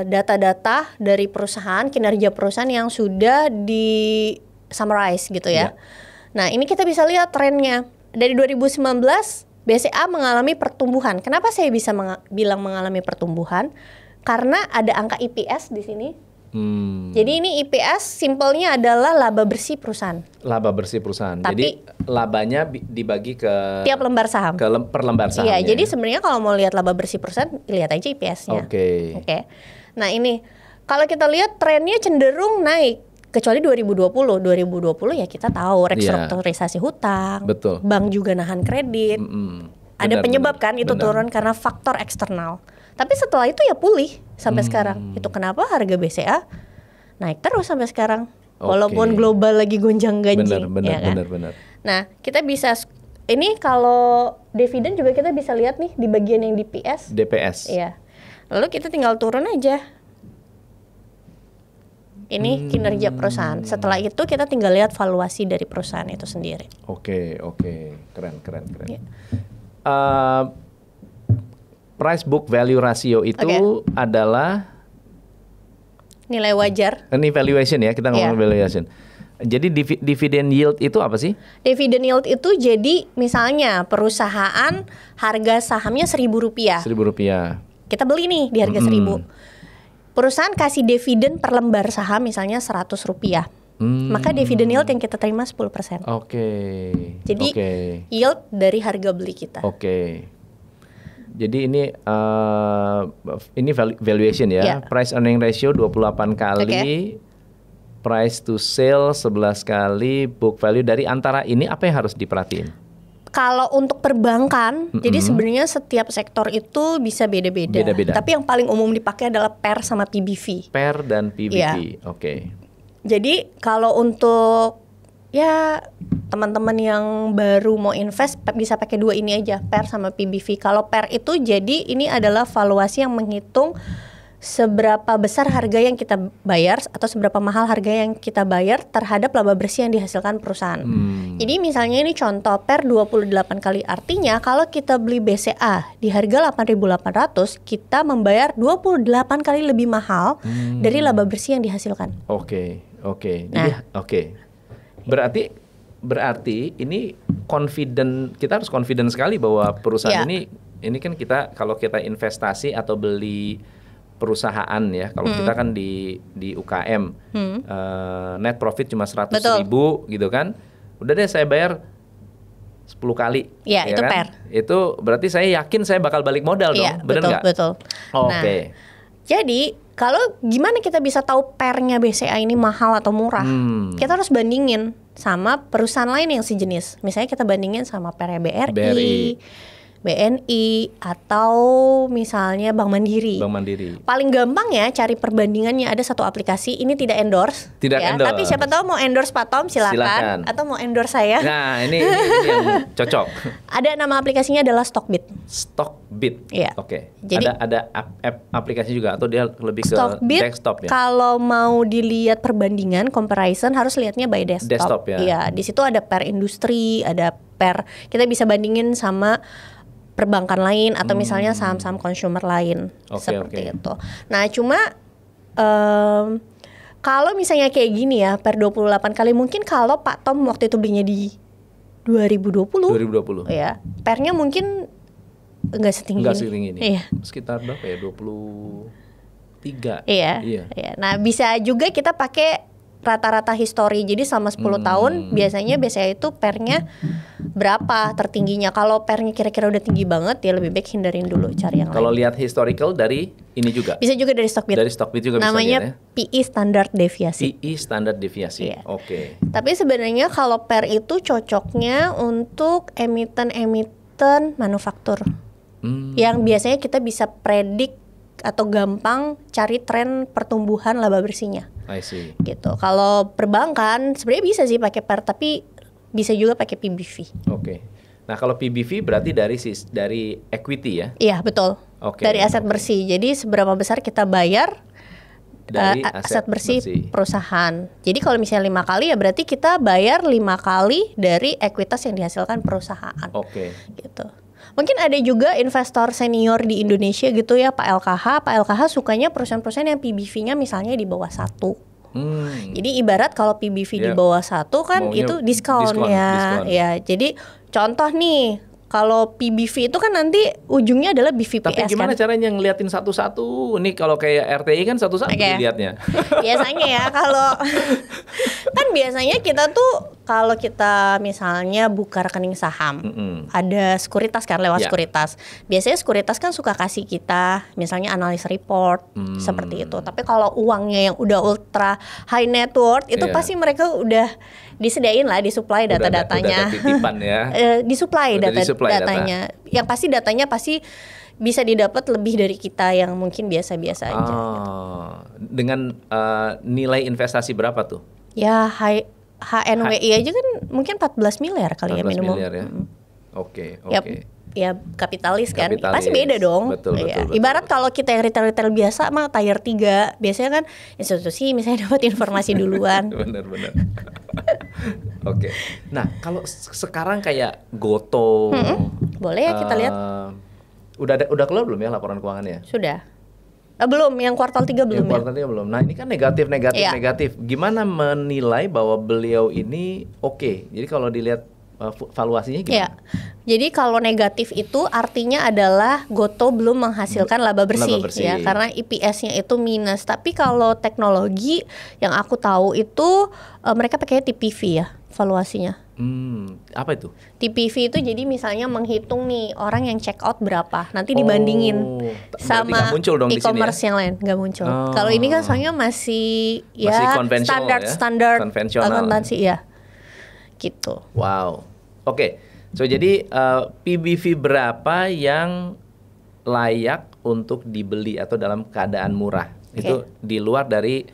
data-data dari perusahaan, kinerja perusahaan yang sudah di summarize gitu ya. Nah ini kita bisa lihat trennya. Dari 2019 BCA mengalami pertumbuhan. Kenapa saya bisa bilang mengalami pertumbuhan? Karena ada angka EPS di sini. Jadi ini EPS simpelnya adalah laba bersih perusahaan. Jadi labanya dibagi ke tiap lembar saham. Per lembar saham. Iya, jadi sebenarnya kalau mau lihat laba bersih perusahaan, lihat aja EPS-nya. Nah ini kalau kita lihat trennya cenderung naik. Kecuali 2020 ya kita tahu restrukturisasi hutang, bank juga nahan kredit, ada penyebab kan itu turun karena faktor eksternal. Tapi setelah itu ya pulih sampai sekarang. Itu kenapa harga BCA naik terus sampai sekarang, walaupun global lagi gonjang-ganjing. Benar. Nah kita bisa ini kalau dividen juga kita bisa lihat nih di bagian yang DPS. Iya. Lalu kita tinggal turun aja. Ini kinerja perusahaan. Setelah itu kita tinggal lihat valuasi dari perusahaan itu sendiri. Keren. Price book value ratio itu adalah nilai wajar. Ini valuation ya, kita ngomong valuation. Jadi dividend yield itu apa sih? Dividend yield itu jadi misalnya perusahaan harga sahamnya Rp1.000. Kita beli nih di harga 1.000. Perusahaan kasih dividen per lembar saham misalnya Rp100. Maka dividen yield yang kita terima 10%. Jadi yield dari harga beli kita. Jadi ini valuation ya. Price earning ratio 28 kali. Price to sale 11 kali. Book value. Dari antara ini apa yang harus diperhatiin? Kalau untuk perbankan, jadi sebenarnya setiap sektor itu bisa beda-beda. Tapi yang paling umum dipakai adalah PER sama PBV. PER dan PBV. Jadi kalau untuk ya teman-teman yang baru mau invest bisa pakai dua ini aja, PER sama PBV. Kalau PER itu jadi ini adalah valuasi yang menghitung seberapa besar harga yang kita bayar atau seberapa mahal harga yang kita bayar terhadap laba bersih yang dihasilkan perusahaan. Jadi misalnya ini contoh per 28 kali, artinya kalau kita beli BCA di harga 8.800, kita membayar 28 kali lebih mahal dari laba bersih yang dihasilkan. Oke. Jadi berarti ini confident, kita harus confident sekali bahwa perusahaan ini kan kita kalau kita investasi atau beli perusahaan ya, kalau kita kan di UKM net profit cuma 100.000 gitu kan, udah deh saya bayar 10 kali. Ya itu kan? per. Itu berarti saya yakin saya bakal balik modal dong, bener nggak? Betul. Oke. Jadi kalau gimana kita bisa tahu pernya BCA ini mahal atau murah? Kita harus bandingin sama perusahaan lain yang sejenis. Misalnya kita bandingin sama pernya BRI. BNI atau misalnya Bank Mandiri. Paling gampang ya cari perbandingannya, ada satu aplikasi, ini tidak endorse. Tapi siapa tahu mau endorse Pak Tom silakan. Atau mau endorse saya. Nah ini yang cocok. Ada nama aplikasinya adalah Stockbit. Iya. Oke. Jadi ada aplikasi juga atau dia lebih ke desktop ya? Kalau mau dilihat perbandingan comparison harus lihatnya by desktop. Ya. Iya, di situ ada per industri, ada per, kita bisa bandingin sama perbankan lain atau misalnya saham-saham consumer lain seperti itu. Nah cuma kalau misalnya kayak gini ya per 28 kali, mungkin kalau Pak Tom waktu itu belinya di 2020 ya, pernya mungkin enggak setinggi ini. Iya. Sekitar berapa ya? 23. Iya. Nah bisa juga kita pakai rata-rata histori. Jadi selama 10 tahun biasanya itu pernya berapa tertingginya. Kalau pernya kira-kira udah tinggi banget, ya lebih baik hindarin dulu, cari yang lain. Kalau lihat historical dari ini juga? Bisa juga dari Stockbit. Dari Stockbit juga namanya bisa lihat ya? PE standar deviasi. PE standar deviasi. Iya. Oke. Tapi sebenarnya kalau per itu cocoknya untuk emiten manufaktur. Yang biasanya kita bisa predik atau gampang cari tren pertumbuhan laba bersihnya. I see. Gitu. Kalau perbankan sebenarnya bisa sih pakai per, tapi bisa juga pakai PBV. Oke. Nah, kalau PBV berarti dari equity ya? Iya, betul. Oke. Dari aset bersih. Jadi seberapa besar kita bayar dari aset bersih perusahaan. Jadi kalau misalnya 5 kali ya berarti kita bayar 5 kali dari ekuitas yang dihasilkan perusahaan. Oke. Gitu. Mungkin ada juga investor senior di Indonesia gitu ya, Pak LKH sukanya perusahaan-perusahaan yang PBV-nya misalnya di bawah 1. Jadi ibarat kalau PBV di bawah 1 kan maunya itu diskon ya. Ya, jadi contoh nih, kalau PBV itu kan nanti ujungnya adalah BVPS. Tapi gimana caranya ngeliatin satu-satu? Nih kalau kayak RTI kan satu-satu dilihatnya. Biasanya ya kalau kan biasanya kita tuh kalau kita misalnya buka rekening saham, ada sekuritas kan, lewat sekuritas. Biasanya sekuritas kan suka kasih kita misalnya analis report seperti itu. Tapi kalau uangnya yang udah ultra high net worth itu pasti mereka udah disediain lah, disuplai data-datanya. Udah ada titipan ya. Disuplai datanya. Yang pasti datanya pasti bisa didapat lebih dari kita yang mungkin biasa-biasa aja. Dengan nilai investasi berapa tuh? Ya HNWI aja kan mungkin 14 miliar kali ya minimum. 14 miliar ya. Oke. Ya kapitalis kan. Pasti beda dong. Betul. Ibarat kalau kita yang retail biasa mah tier 3, biasanya kan institusi misalnya dapat informasi duluan. Benar. Oke. Nah, kalau sekarang kayak Goto, boleh ya kita lihat. Udah keluar belum ya laporan keuangannya? Sudah. Belum, yang kuartal 3 belum. Kuartal 3 belum. Nah, ini kan negatif. Gimana menilai bahwa beliau ini oke? Jadi kalau dilihat valuasinya gimana? Ya. Jadi kalau negatif itu artinya adalah Goto belum menghasilkan laba bersih. Ya, karena EPS-nya itu minus. Tapi kalau teknologi yang aku tahu itu mereka pakai TPV ya valuasinya. Apa itu? TPV itu jadi misalnya menghitung nih orang yang check out berapa, nanti dibandingin sama e-commerce yang lain, nggak muncul. Kalau ini kan soalnya masih standar akuntansi ya, gitu. Wow. Oke. So jadi PBV berapa yang layak untuk dibeli atau dalam keadaan murah? Itu di luar dari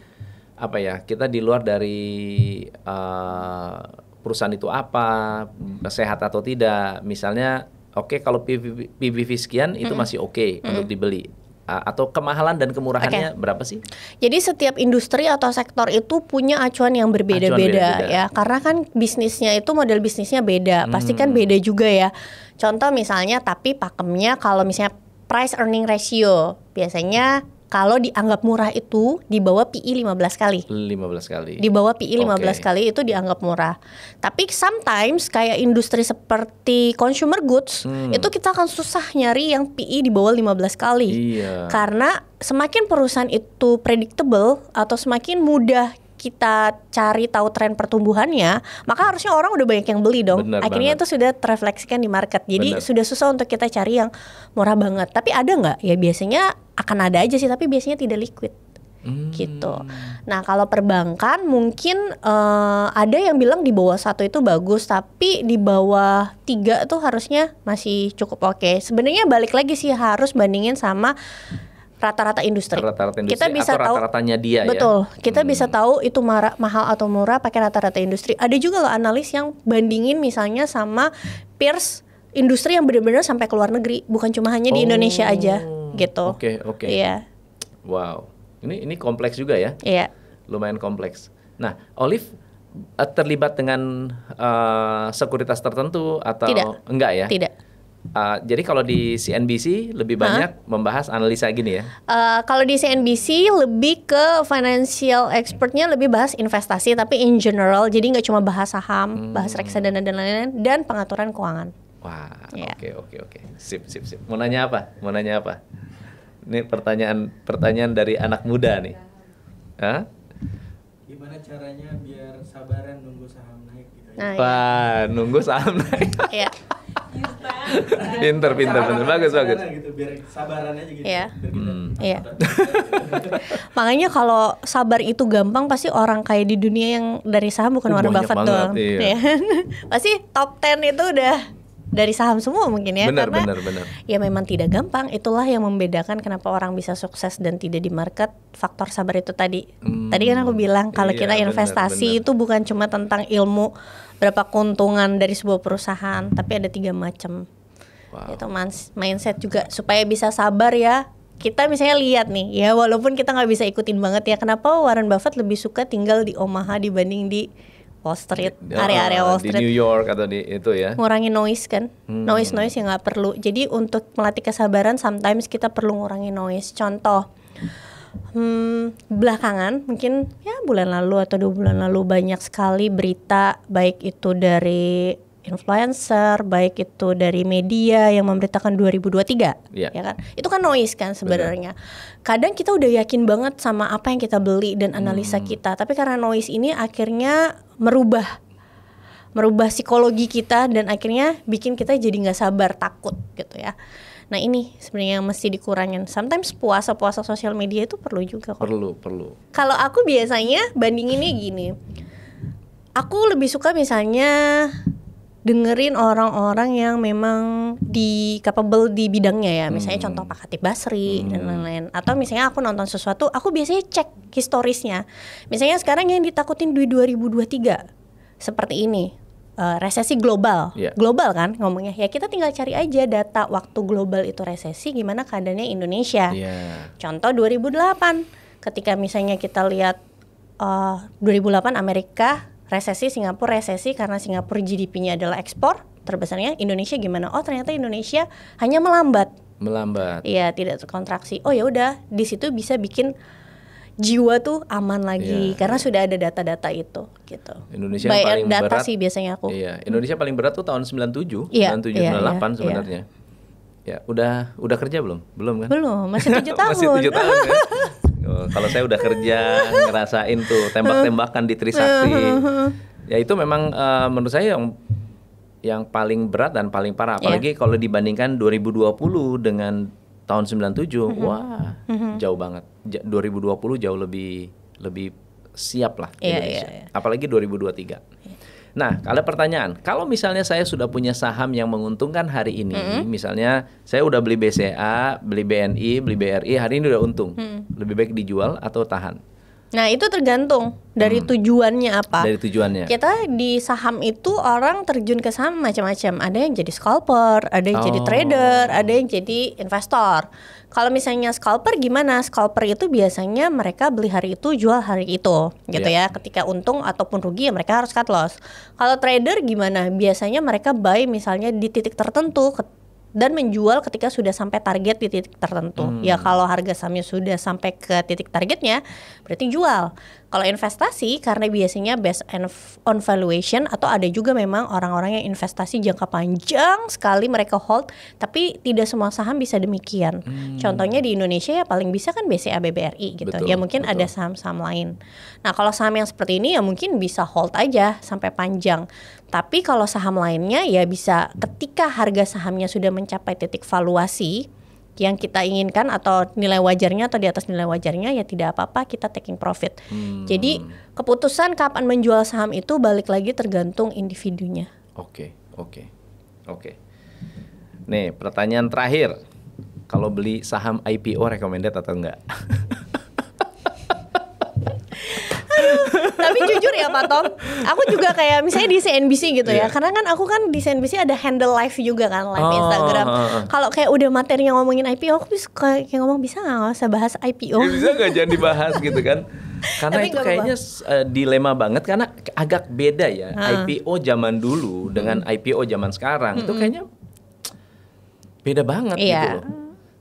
apa ya? Kita di luar dari perusahaan itu apa, sehat atau tidak. Misalnya, kalau PBV sekian itu masih oke untuk dibeli. atau kemahalan dan kemurahannya berapa sih? Jadi setiap industri atau sektor itu punya acuan yang berbeda-beda ya. Karena kan bisnisnya itu model bisnisnya beda. Pasti kan beda juga ya. Contoh misalnya tapi pakemnya kalau misalnya price earning ratio biasanya kalau dianggap murah itu di bawah PI 15 kali. 15 kali. Di bawah PI 15 kali itu dianggap murah. Tapi sometimes kayak industri seperti consumer goods itu kita akan susah nyari yang PI di bawah 15 kali. Iya. Karena semakin perusahaan itu predictable atau semakin mudah kita cari tahu tren pertumbuhannya, maka harusnya orang udah banyak yang beli dong. Bener Akhirnya banget. itu sudah terrefleksikan di market. Jadi sudah susah untuk kita cari yang murah banget. Tapi ada nggak? Ya biasanya akan ada aja sih, tapi biasanya tidak liquid. Gitu. Nah kalau perbankan mungkin ada yang bilang di bawah 1 itu bagus, tapi di bawah 3 tuh harusnya masih cukup oke. Sebenarnya balik lagi sih harus bandingin sama rata-rata industri. Kita bisa atau tahu rata-ratanya dia betul, kita bisa tahu itu mahal atau murah pakai rata-rata industri. Ada juga loh analis yang bandingin misalnya sama peers industri yang benar-benar sampai ke luar negeri, bukan cuma hanya di Indonesia aja gitu. Oke. Iya. Wow. Ini kompleks juga ya? Iya. Lumayan kompleks. Nah, Olive terlibat dengan sekuritas tertentu atau enggak ya? Tidak. Jadi kalau di CNBC lebih banyak membahas analisa gini ya? Kalau di CNBC lebih ke financial expertnya lebih bahas investasi, tapi in general, jadi nggak cuma bahas saham, bahas reksadana dan lain-lain, dan pengaturan keuangan. Wah, Yeah. oke. Sip. Mau nanya apa? Ini pertanyaan dari anak muda nih. Hah? Gimana caranya biar sabaran nunggu saham naik gitu ya? Nah, Wah, nunggu saham naik. Iya. Pinter. Bagus. Gitu, biar sabaran aja gitu. Iya. Biar kita Iya. Makanya kalau sabar itu gampang, pasti orang kaya di dunia yang dari saham bukan Warren banyak Buffett banget, doang. iya. Iya. Pasti top 10 itu udah dari saham semua mungkin ya. Benar. Ya memang tidak gampang. Itulah yang membedakan kenapa orang bisa sukses dan tidak di market. Faktor sabar itu tadi. Tadi kan aku bilang kalau Iya, kita investasi benar. itu bukan cuma tentang ilmu berapa keuntungan dari sebuah perusahaan, tapi ada 3 macam. Wow. Itu mindset juga supaya bisa sabar ya. Kita misalnya lihat nih ya, walaupun kita nggak bisa ikutin banget ya, kenapa Warren Buffett lebih suka tinggal di Omaha dibanding di Wall Street, area-area Wall Street. Di New York atau di itu ya? Ngurangi noise kan, noise yang nggak perlu. Jadi untuk melatih kesabaran, sometimes kita perlu ngurangi noise. Contoh, belakangan mungkin ya bulan lalu atau 2 bulan lalu banyak sekali berita, baik itu dari influencer, baik itu dari media yang memberitakan 2023, Iya. ya kan? Itu kan noise kan sebenarnya. Kadang kita udah yakin banget sama apa yang kita beli dan analisa kita, tapi karena noise ini akhirnya merubah psikologi kita dan akhirnya bikin kita jadi nggak sabar, takut gitu ya. Nah ini sebenarnya yang mesti dikurangin. Sometimes puasa sosial media itu perlu juga kok. Perlu. Kalau aku biasanya bandinginnya gini, aku lebih suka misalnya dengerin orang-orang yang memang capable di bidangnya ya. Misalnya contoh Pak Khatib Basri dan lain-lain. Atau misalnya aku nonton sesuatu, aku biasanya cek historisnya. Misalnya sekarang yang ditakutin di 2023 seperti ini, resesi global. Global kan ngomongnya. Ya kita tinggal cari aja data waktu global itu resesi, gimana keadaannya Indonesia. Contoh 2008, ketika misalnya kita lihat 2008 Amerika resesi, Singapura resesi karena Singapura GDP-nya adalah ekspor terbesarnya. Indonesia gimana? Oh ternyata Indonesia hanya melambat. Iya, tidak terkontraksi. Oh ya udah, di situ bisa bikin jiwa tuh aman lagi karena sudah ada data-data itu gitu. Indonesia paling data berat sih biasanya aku. Iya, Indonesia paling berat tuh tahun 97, 98 sebenarnya. Ya, udah kerja belum? Belum kan? Belum, masih 7 tahun. Masih 7 tahun kan? Kalau saya udah kerja, ngerasain tuh tembak-tembakan di Trisakti. Ya itu memang menurut saya yang paling berat dan paling parah. Apalagi kalau dibandingkan 2020 dengan tahun 97, wah jauh banget. 2020 jauh lebih siap lah Indonesia. Apalagi 2023. Nah, ada pertanyaan. Kalau misalnya saya sudah punya saham yang menguntungkan hari ini, misalnya saya udah beli BCA, beli BNI, beli BRI, hari ini udah untung. Lebih baik dijual atau tahan? Nah itu tergantung dari tujuannya apa. Dari tujuannya. Kita di saham itu orang terjun ke saham macam-macam. Ada yang jadi scalper, ada yang jadi trader, ada yang jadi investor. Kalau misalnya scalper gimana? Scalper itu biasanya mereka beli hari itu, jual hari itu, gitu ya. Ketika untung ataupun rugi ya mereka harus cut loss. Kalau trader gimana? Biasanya mereka buy misalnya di titik tertentu dan menjual ketika sudah sampai target di titik tertentu. Ya kalau harga sahamnya sudah sampai ke titik targetnya, berarti jual. Kalau investasi karena biasanya based on valuation, atau ada juga memang orang-orang yang investasi jangka panjang sekali mereka hold, tapi tidak semua saham bisa demikian. Contohnya di Indonesia ya paling bisa kan BCA BBRI gitu. Betul, ya mungkin ada saham-saham lain. Nah kalau saham yang seperti ini ya mungkin bisa hold aja sampai panjang. Tapi kalau saham lainnya ya bisa ketika harga sahamnya sudah mencapai titik valuasi yang kita inginkan atau nilai wajarnya atau di atas nilai wajarnya, ya tidak apa-apa kita taking profit. Jadi keputusan kapan menjual saham itu balik lagi tergantung individunya. Oke. Nih pertanyaan terakhir, kalau beli saham IPO recommended atau enggak? Tapi jujur ya Pak Tom, aku juga kayak misalnya di CNBC gitu ya, karena kan aku kan di CNBC ada handle live juga kan, live Instagram. Kalau kayak udah materinya ngomongin IPO, aku bisa kayak ngomong bisa nggak usah bahas IPO? Ya, bisa nggak jangan dibahas gitu kan? Karena Tapi itu kayaknya dilema banget, karena agak beda ya IPO zaman dulu dengan IPO zaman sekarang. Itu kayaknya beda banget gitu loh.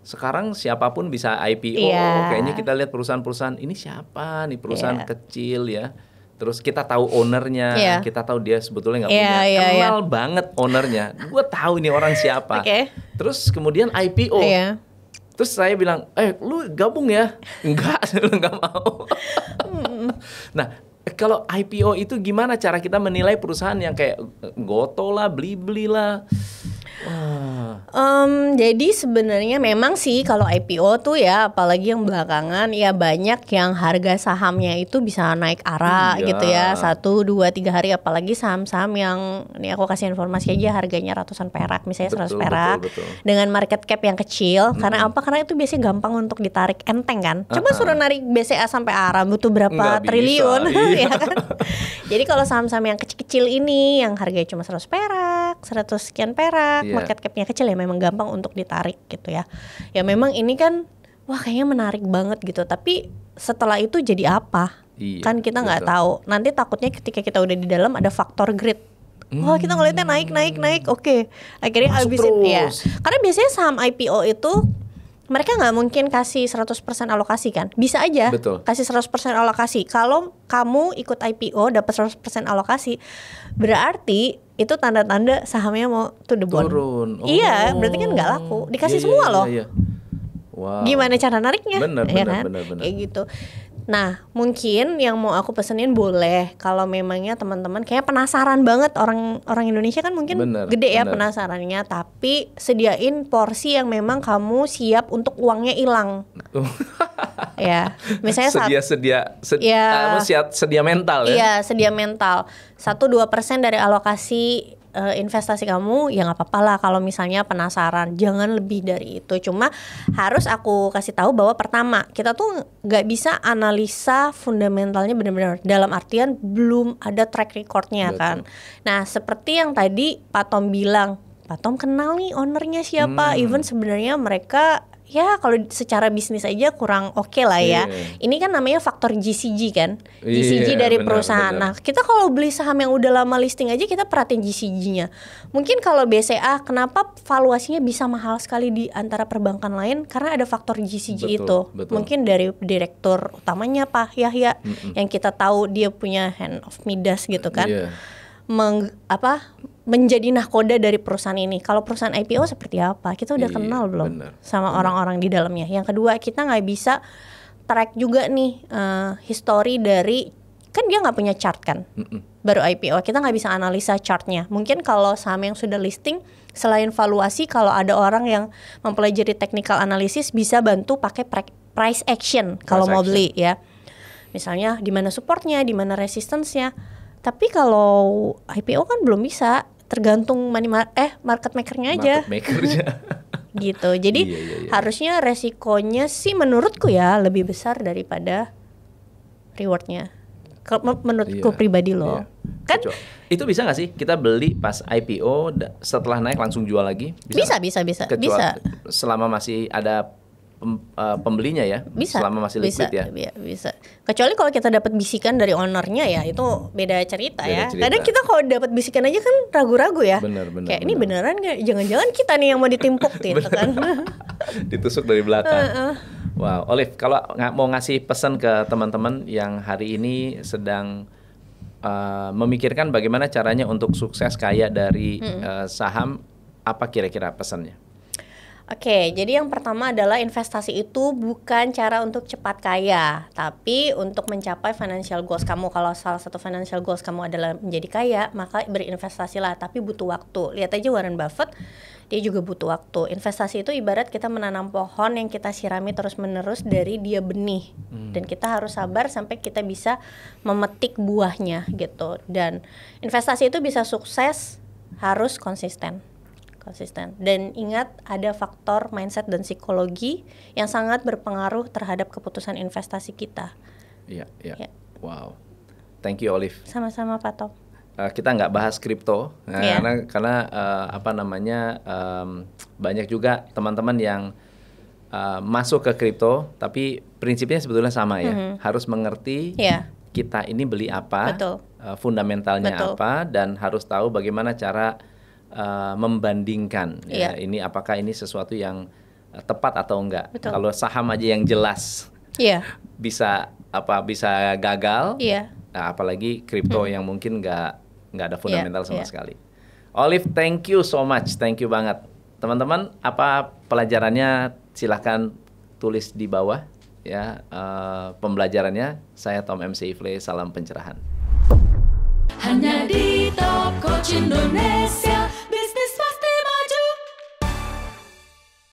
Sekarang siapapun bisa IPO, kayaknya kita lihat perusahaan-perusahaan ini siapa nih, perusahaan kecil ya. Terus kita tahu ownernya, kita tahu dia sebetulnya nggak punya, kenal banget ownernya. Gue tahu ini orang siapa. Terus kemudian IPO. Terus saya bilang, lu gabung ya? Enggak, saya nggak mau. Nah, kalau IPO itu gimana cara kita menilai perusahaan yang kayak Goto lah, Blibli lah? Jadi sebenarnya memang sih kalau IPO tuh ya, apalagi yang belakangan ya banyak yang harga sahamnya itu bisa naik arah gitu ya, 1, 2, 3 hari. Apalagi saham-saham yang ini aku kasih informasi aja harganya ratusan perak, misalnya 100 perak dengan market cap yang kecil. Karena apa? Karena itu biasanya gampang untuk ditarik, enteng kan. Coba suruh narik BCA sampai arah butuh berapa triliun ya kan. Jadi kalau saham-saham yang kecil-kecil ini yang harganya cuma 100 perak, 100 sekian perak, market capnya kecil ya memang gampang untuk ditarik gitu ya. Ya memang ini kan wah kayaknya menarik banget gitu. Tapi setelah itu jadi apa? Kan kita nggak tahu. Nanti takutnya ketika kita udah di dalam ada faktor greed. Wah kita ngeliatnya naik, oke. Akhirnya habisin ya. Karena biasanya saham IPO itu mereka nggak mungkin kasih 100% alokasi kan. Bisa aja kasih 100% alokasi. Kalau kamu ikut IPO dapat 100% alokasi, berarti itu tanda-tanda sahamnya mau to the bone. Turun. Iya, berarti kan nggak laku. Dikasih semua loh. Wow. Gimana cara nariknya? Benar. Kayak gitu. Nah, mungkin yang mau aku pesenin boleh kalau memangnya teman-teman kayak penasaran banget, orang Indonesia kan mungkin gede ya penasarannya, tapi sediain porsi yang memang kamu siap untuk uangnya hilang. Ya, misalnya sedia mental ya. Iya, sedia mental. 1-2% dari alokasi investasi kamu ya nggak apa-apa lah kalau misalnya penasaran, jangan lebih dari itu. Cuma harus aku kasih tahu bahwa pertama kita tuh nggak bisa analisa fundamentalnya benar-benar, dalam artian belum ada track recordnya kan. Nah seperti yang tadi Pak Tom bilang, Pak Tom kenal nih ownernya siapa, even sebenarnya mereka ya kalau secara bisnis aja kurang oke lah ya. Ini kan namanya faktor GCG kan, GCG dari perusahaan. Nah kita kalau beli saham yang udah lama listing aja kita perhatiin GCG-nya. Mungkin kalau BCA kenapa valuasinya bisa mahal sekali di antara perbankan lain, karena ada faktor GCG itu. Mungkin dari direktur utamanya Pak Yahya yang kita tahu dia punya hand of Midas gitu kan. Menjadi nahkoda dari perusahaan ini. Kalau perusahaan IPO seperti apa? Kita udah kenal belum sama orang-orang di dalamnya. Yang kedua, kita nggak bisa track juga nih history dari, kan dia nggak punya chart kan, baru IPO. Kita nggak bisa analisa chartnya. Mungkin kalau saham yang sudah listing, selain valuasi, kalau ada orang yang mempelajari technical analysis bisa bantu pakai price action kalau mau beli ya. Misalnya di mana supportnya, di mana resistance-nya. Tapi kalau IPO kan belum bisa, tergantung market makernya aja. Gitu. Jadi harusnya resikonya sih menurutku ya lebih besar daripada rewardnya. Menurutku pribadi loh. Kan itu bisa nggak sih kita beli pas IPO setelah naik langsung jual lagi? Bisa. Selama masih ada pembelinya ya, bisa, selama masih liquid ya. Bisa. Kecuali kalau kita dapat bisikan dari ownernya ya, itu beda cerita ya. Kadang kita kalau dapat bisikan aja kan ragu-ragu ya. Bener, kayak ini beneran nggak? Jangan-jangan kita nih yang mau ditimpuk gitu kan? Ditusuk dari belakang. Wow, Olive, kalau mau ngasih pesan ke teman-teman yang hari ini sedang memikirkan bagaimana caranya untuk sukses kaya dari saham, apa kira-kira pesannya? Oke, jadi yang pertama adalah investasi itu bukan cara untuk cepat kaya, tapi untuk mencapai financial goals kamu. Kalau salah satu financial goals kamu adalah menjadi kaya, maka berinvestasilah, tapi butuh waktu. Lihat aja Warren Buffett, dia juga butuh waktu. Investasi itu ibarat kita menanam pohon yang kita sirami terus-menerus dari dia benih. Dan kita harus sabar sampai kita bisa memetik buahnya gitu. Dan investasi itu bisa sukses, harus konsisten. Dan ingat ada faktor mindset dan psikologi yang sangat berpengaruh terhadap keputusan investasi kita. Iya. Wow. Thank you, Olive. Sama-sama, Pak Tom. Kita nggak bahas kripto karena banyak juga teman-teman yang masuk ke kripto, tapi prinsipnya sebetulnya sama ya. Harus mengerti kita ini beli apa, fundamentalnya apa, dan harus tahu bagaimana cara membandingkan ini apakah ini sesuatu yang tepat atau enggak. Kalau saham aja yang jelas bisa gagal, apalagi kripto yang mungkin nggak ada fundamental sama sekali. Olive, thank you so much, thank you banget. Teman-teman, apa pelajarannya silahkan tulis di bawah ya, pembelajarannya. Saya Tom MC Ifle, salam pencerahan. Hanya di